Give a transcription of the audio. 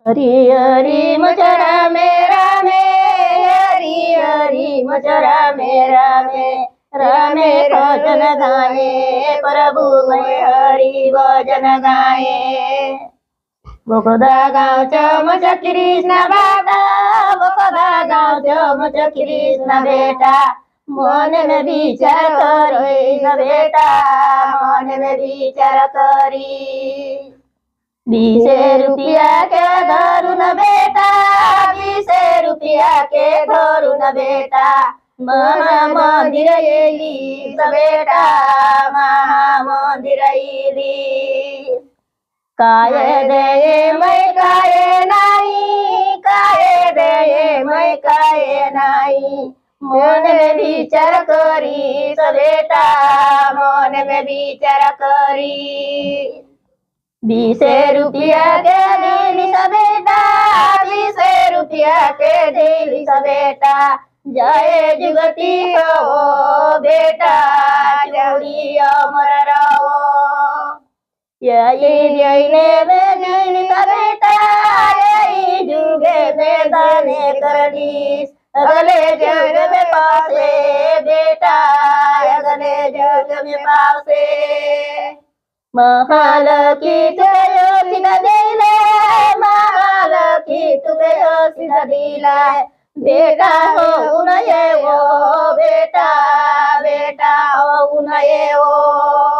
हरी हरी मचरा मेरा में, हरी हरी मचरा मेरा में, रामे भजन गाए प्रभु मैं हरि भजन गाए। बोकोदा गाउँछ मच कृष्ण बाबा, बोकोदा गाउँछ मच कृष्ण बेटा, मन में विचार करी न बेटा, मन में विचार करी। 20 रुपया के धरू न बेटा, 20 रुपया के धरू न बेटा, महामंदिर एली बेटा, महामंदिर एली। काय दे मैं काय नाही, काय दे मैं काय नाही, मन में विचार करी बेटा, मन में विचार करी। 20 रुपया के दिली बेटा, 20 रुपया के दिली बेटा, जय जुगती हो बेटा, चौड़ी अमर रहो। यही जैने में दिली बेटा, यही जुगे में दाने कर दीस, अगले जग में पासे बेटा, अगले जग में पासे। महालकी तुझे सीधा दिला, महालकी तुझे सीधा दिला, बेटा हो नये वो बेटा, बेटा हो नये वो।